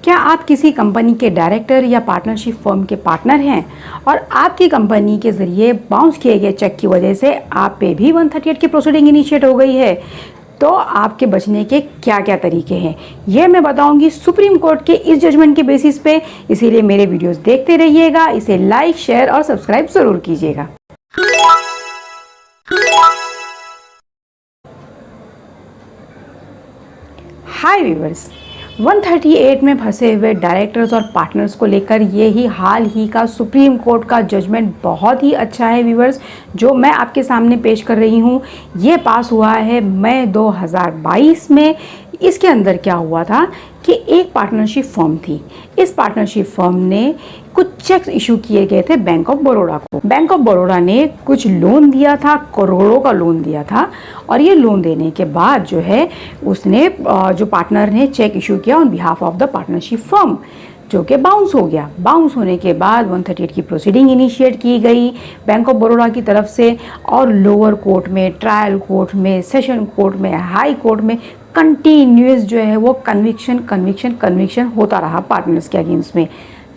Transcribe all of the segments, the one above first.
क्या आप किसी कंपनी के डायरेक्टर या पार्टनरशिप फर्म के पार्टनर हैं और आपकी कंपनी के ज़रिए बाउंस किए गए चेक की वजह से आप पे भी 138 की प्रोसीडिंग इनिशिएट हो गई है? तो आपके बचने के क्या क्या तरीके हैं, ये मैं बताऊंगी सुप्रीम कोर्ट के इस जजमेंट के बेसिस पे। इसीलिए मेरे वीडियोस देखते रहिएगा, इसे लाइक, शेयर और सब्सक्राइब ज़रूर कीजिएगा। हाय व्यूअर्स, 138 में फंसे हुए डायरेक्टर्स और पार्टनर्स को लेकर ये ही हाल ही का सुप्रीम कोर्ट का जजमेंट बहुत ही अच्छा है व्यूअर्स, जो मैं आपके सामने पेश कर रही हूँ। ये पास हुआ है मई 2022 में। इसके अंदर क्या हुआ था कि एक पार्टनरशिप फर्म थी। इस पार्टनरशिप फर्म ने कुछ चेक्स इशू किए गए थे बैंक ऑफ बड़ौदा को। बैंक ऑफ बड़ौदा ने कुछ लोन दिया था, करोड़ों का लोन दिया था, और ये लोन देने के बाद जो है उसने जो पार्टनर ने चेक इशू किया on behalf of the partnership firm, जो कि बाउंस हो गया। बाउंस होने के बाद 138 की प्रोसीडिंग इनिशिएट की गई बैंक ऑफ बड़ौदा की तरफ से, और लोअर कोर्ट में, ट्रायल कोर्ट में, सेशन कोर्ट में, हाई कोर्ट में कंटिन्यूस जो है वो कन्विक्शन होता रहा पार्टनर्स के अगेंस्ट में।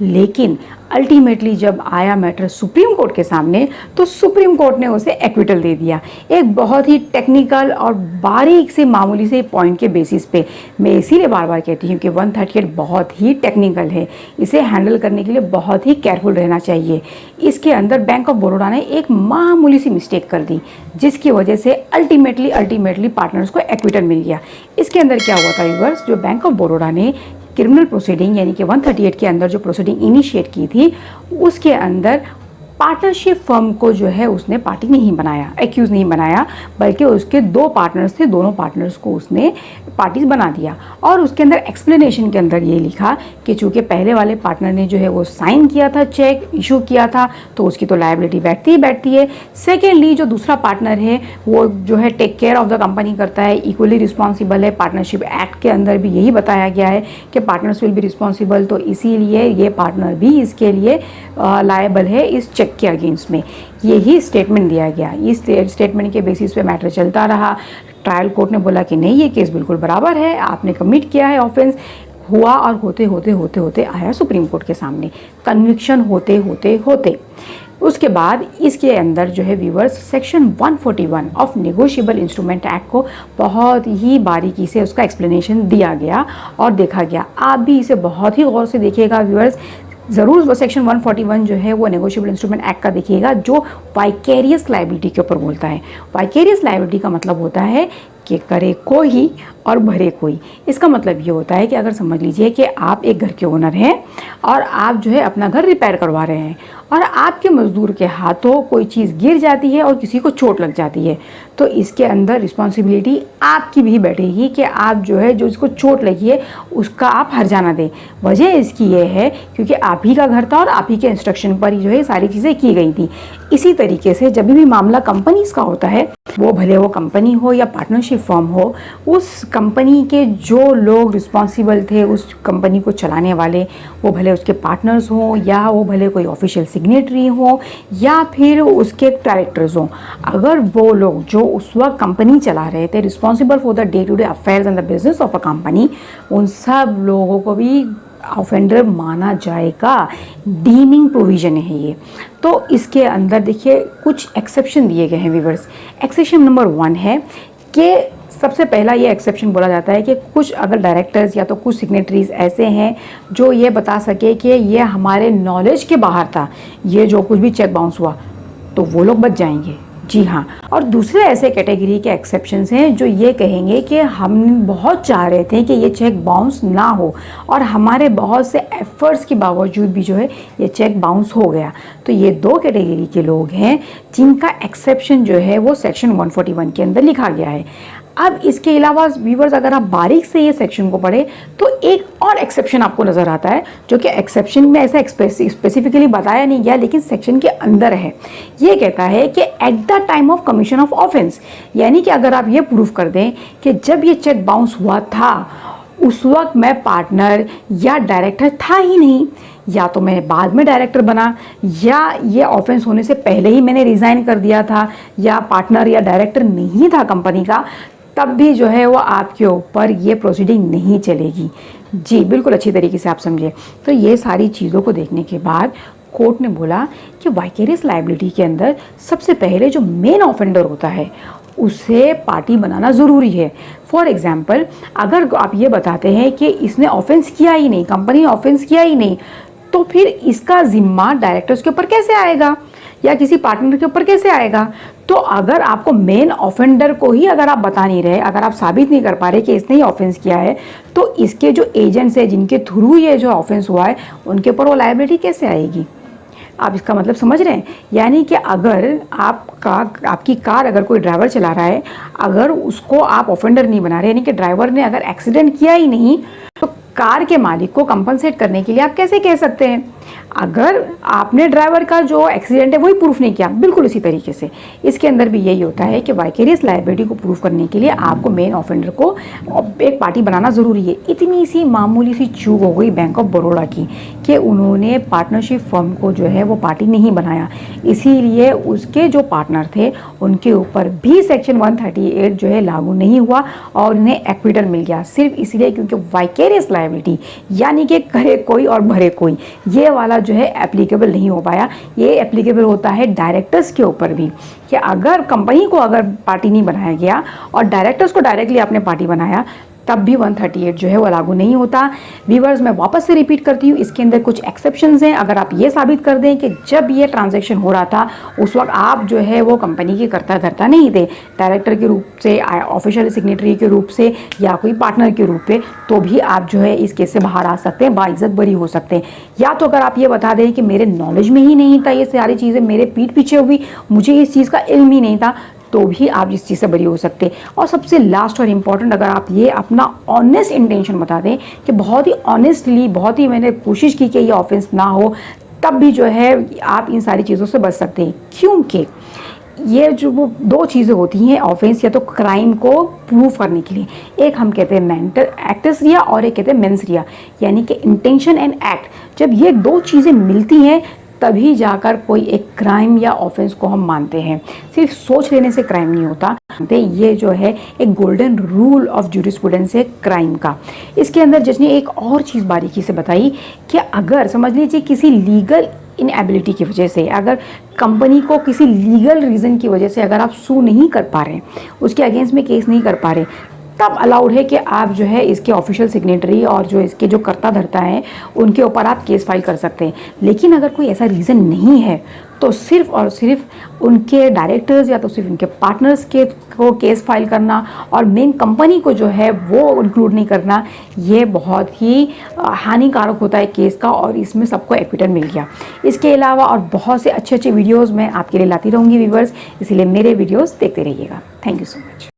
लेकिन अल्टीमेटली जब आया मैटर सुप्रीम कोर्ट के सामने, तो सुप्रीम कोर्ट ने उसे एक्विटल दे दिया, एक बहुत ही टेक्निकल और बारीक से मामूली से पॉइंट के बेसिस पे। मैं इसीलिए बार बार कहती हूँ कि 138 बहुत ही टेक्निकल है, इसे हैंडल करने के लिए बहुत ही केयरफुल रहना चाहिए। इसके अंदर बैंक ऑफ बड़ौदा ने एक मामूली सी मिस्टेक कर दी, जिसकी वजह से अल्टीमेटली पार्टनर्स को एक्विटल मिल गया। इसके अंदर क्या हुआ था व्यूअर्स, जो बैंक ऑफ बड़ौदा ने क्रिमिनल प्रोसीडिंग यानी कि 138 के अंदर जो प्रोसीडिंग इनिशिएट की थी, उसके अंदर पार्टनरशिप फर्म को जो है उसने पार्टी नहीं बनाया, एक्यूज नहीं बनाया, बल्कि उसके दो पार्टनर्स थे, दोनों पार्टनर्स को उसने पार्टीज बना दिया। और उसके अंदर एक्सप्लेनेशन के अंदर ये लिखा कि चूंकि पहले वाले पार्टनर ने जो है वो साइन किया था, चेक इशू किया था, तो उसकी तो लायबिलिटी बैठती है। सेकेंडली जो दूसरा पार्टनर है वो जो है take care of the company करता है, इक्वली रिस्पॉन्सिबल है। पार्टनरशिप एक्ट के अंदर भी यही बताया गया है कि पार्टनर्स विल बी रिस्पॉन्सिबल, तो इसीलिए ये पार्टनर भी इसके लिए लायबल है इस चेक के अगेंस्ट में। यही स्टेटमेंट दिया गया। इस स्टेटमेंट के बेसिस पे मैटर चलता रहा। ट्रायल कोर्ट ने बोला कि नहीं, ये केस बिल्कुल बराबर है, आपने कमिट किया है ऑफेंस हुआ, और होते आया सुप्रीम कोर्ट के सामने कन्विक्शन होते उसके बाद इसके अंदर जो है viewers section 141 of negotiable instrument act को बहुत ही बारीकी से उसका एक्सप्लेनेशन दिया गया और देखा गया। आप भी इसे बहुत ही गौर से देखिएगा व्यूअर्स, ज़रूर वो सेक्शन 141 जो है वो नेगोशिएबल इंस्ट्रूमेंट एक्ट का देखिएगा, जो वाइकेरियस लायबिलिटी के ऊपर बोलता है। वाइकेरियस लायबिलिटी का मतलब होता है कि करे कोई और भरे कोई। इसका मतलब ये होता है कि अगर समझ लीजिए कि आप एक घर के ओनर हैं और आप जो है अपना घर रिपेयर करवा रहे हैं, और आपके मजदूर के हाथों कोई चीज़ गिर जाती है और किसी को चोट लग जाती है, तो इसके अंदर रिस्पॉन्सिबिलिटी आपकी भी बैठेगी कि आप जो है जो इसको चोट लगी है उसका आप हर्जाना दें। वजह इसकी ये है क्योंकि आप ही का घर था और आप ही के इंस्ट्रक्शन पर ही जो है सारी चीज़ें की गई थी। इसी तरीके से जब भी मामला कंपनीज का होता है, वो भले वो कंपनी हो या पार्टनरशिप फर्म हो, उस कंपनी के जो लोग रिस्पॉन्सिबल थे उस कंपनी को चलाने वाले, वो भले उसके पार्टनर्स हों या वो भले कोई ऑफिशियल सिग्नेटरी हो या फिर उसके डायरेक्टर्स हों, अगर वो लोग जो उस वक्त कंपनी चला रहे थे, responsible for the day to day affairs and the business of a company, उन सब लोगों को भी ऑफेंडर माना जाएगा। डीमिंग प्रोविजन है ये। तो इसके अंदर देखिए कुछ एक्सेप्शन दिए गए हैं व्यूअर्स। एक्सेप्शन नंबर 1 है कि सबसे पहला ये एक्सेप्शन बोला जाता है कि कुछ अगर डायरेक्टर्स या तो कुछ सिग्नेटरीज ऐसे हैं जो ये बता सके कि ये हमारे नॉलेज के बाहर था, ये जो कुछ भी चेक बाउंस हुआ, तो वो लोग बच जाएंगे। जी हाँ। और दूसरे ऐसे कैटेगरी के एक्सेप्शंस हैं जो ये कहेंगे कि हम बहुत चाह रहे थे कि ये चेक बाउंस ना हो और हमारे बहुत से एफर्ट्स के बावजूद भी जो है ये चेक बाउंस हो गया। तो ये दो कैटेगरी के लोग हैं जिनका एक्सेप्शन जो है वो सेक्शन 141 के अंदर लिखा गया है। अब इसके अलावा व्यूवर्स अगर आप बारीक से ये सेक्शन को पढ़े तो एक और एक्सेप्शन आपको नज़र आता है, जो कि एक्सेप्शन में ऐसा स्पेसिफिकली बताया नहीं गया लेकिन सेक्शन के अंदर है। ये कहता है कि at the time of commission of offence, यानी कि अगर आप ये प्रूफ कर दें कि जब ये चेक बाउंस हुआ था उस वक्त मैं पार्टनर या डायरेक्टर था ही नहीं, या तो मैंने बाद में डायरेक्टर बना, या ये ऑफेंस होने से पहले ही मैंने रिज़ाइन कर दिया था, या पार्टनर या डायरेक्टर नहीं था कंपनी का, तब भी जो है वो आपके ऊपर ये प्रोसीडिंग नहीं चलेगी। जी, बिल्कुल अच्छी तरीके से आप समझे। तो ये सारी चीज़ों को देखने के बाद कोर्ट ने बोला कि वाइकेरियस लायबिलिटी के अंदर सबसे पहले जो मेन ऑफेंडर होता है उसे पार्टी बनाना ज़रूरी है। फॉर एग्ज़ाम्पल, अगर आप ये बताते हैं कि इसने ऑफेंस किया ही नहीं, कंपनी ने ऑफेंस किया ही नहीं, तो फिर इसका ज़िम्मा डायरेक्टर्स के ऊपर कैसे आएगा या किसी पार्टनर के ऊपर कैसे आएगा? तो अगर आपको मेन ऑफेंडर को ही अगर आप बता नहीं रहे, अगर आप साबित नहीं कर पा रहे कि इसने ही ऑफेंस किया है, तो इसके जो एजेंट्स हैं जिनके थ्रू ये जो ऑफेंस हुआ है उनके ऊपर वो लायबिलिटी कैसे आएगी? आप इसका मतलब समझ रहे हैं? यानी कि अगर आपकी कार अगर कोई ड्राइवर चला रहा है, अगर उसको आप ऑफेंडर नहीं बना रहे, यानी कि ड्राइवर ने अगर एक्सीडेंट किया ही नहीं, तो कार के मालिक को कंपनसेट करने के लिए आप कैसे कह सकते हैं? अगर आपने ड्राइवर का जो एक्सीडेंट है वही प्रूफ नहीं किया, बिल्कुल उसी तरीके से इसके अंदर भी यही होता है कि वाइकेरियस लायबिलिटी को प्रूफ करने के लिए आपको मेन ऑफेंडर को एक पार्टी बनाना ज़रूरी है। इतनी सी मामूली सी चूक हो गई बैंक ऑफ बड़ौदा की कि उन्होंने पार्टनरशिप फर्म को जो है वो पार्टी नहीं बनाया, इसीलिए उसके जो पार्टनर थे उनके ऊपर भी सेक्शन 138 जो है लागू नहीं हुआ और उन्हें एक्विटल मिल गया, सिर्फ इसलिए क्योंकि वाइकेरियस लायबिलिटी यानी कि करे कोई और भरे कोई, ये वाला जो है एप्लीकेबल नहीं हो पाया। ये एप्लीकेबल होता है डायरेक्टर्स के ऊपर भी, कि अगर कंपनी को अगर पार्टी नहीं बनाया गया और डायरेक्टर्स को डायरेक्टली आपने पार्टी बनाया, तब भी 138 जो है वो लागू नहीं होता। व्यूअर्स, मैं वापस से रिपीट करती हूँ, इसके अंदर कुछ एक्सेप्शंस हैं। अगर आप ये साबित कर दें कि जब ये ट्रांजैक्शन हो रहा था उस वक्त आप जो है वो कंपनी के कर्ता धर्ता नहीं थे, डायरेक्टर के रूप से, ऑफिशियल सिग्नेटरी के रूप से या कोई पार्टनर के रूप में, तो भी आप जो है इस केस से बाहर आ सकते हैं, बाइज्जत बरी हो सकते हैं। या तो अगर आप ये बता दें कि मेरे नॉलेज में ही नहीं था, ये सारी चीज़ें मेरे पीठ पीछे हुई, मुझे इस चीज़ का इल्म ही नहीं था, तो भी आप इस चीज़ से बरी हो सकते हैं। और सबसे लास्ट और इम्पॉर्टेंट, अगर आप ये अपना ऑनेस्ट इंटेंशन बता दें कि बहुत ही ऑनेस्टली, बहुत ही मैंने कोशिश की कि ये ऑफेंस ना हो, तब भी जो है आप इन सारी चीज़ों से बच सकते हैं। क्योंकि ये जो वो दो चीज़ें होती हैं ऑफेंस या तो क्राइम को प्रूव करने के लिए, एक हम कहते हैं मेंटल एक्टस रिया और एक कहते हैं मेंस रिया, यानी कि इंटेंशन एंड एक्ट। जब ये दो चीज़ें मिलती हैं तभी जाकर कोई एक क्राइम या ऑफेंस को हम मानते हैं। सिर्फ सोच लेने से क्राइम नहीं होता, ये जो है एक गोल्डन रूल ऑफ जूरिस्प्रूडेंस है क्राइम का। इसके अंदर जज ने एक और चीज़ बारीकी से बताई कि अगर समझ लीजिए किसी लीगल इनएबिलिटी की वजह से, अगर कंपनी को किसी लीगल रीज़न की वजह से अगर आप सू नहीं कर पा रहे, उसके अगेंस्ट में केस नहीं कर पा रहे, तब अलाउड है कि आप जो है इसके ऑफिशियल सिग्नेटरी और जो इसके जो कर्ता धर्ता हैं उनके ऊपर आप केस फाइल कर सकते हैं। लेकिन अगर कोई ऐसा रीज़न नहीं है तो सिर्फ और सिर्फ उनके डायरेक्टर्स या तो सिर्फ उनके पार्टनर्स के को केस फाइल करना और मेन कंपनी को जो है वो इंक्लूड नहीं करना, ये बहुत ही हानिकारक होता है केस का, और इसमें सबको एक्विटल मिल गया। इसके अलावा और बहुत से अच्छे अच्छे वीडियोज़ मैं आपके लिए लाती रहूँगी व्यूअर्स, इसीलिए मेरे वीडियोज़ देखते रहिएगा। Thank you so much.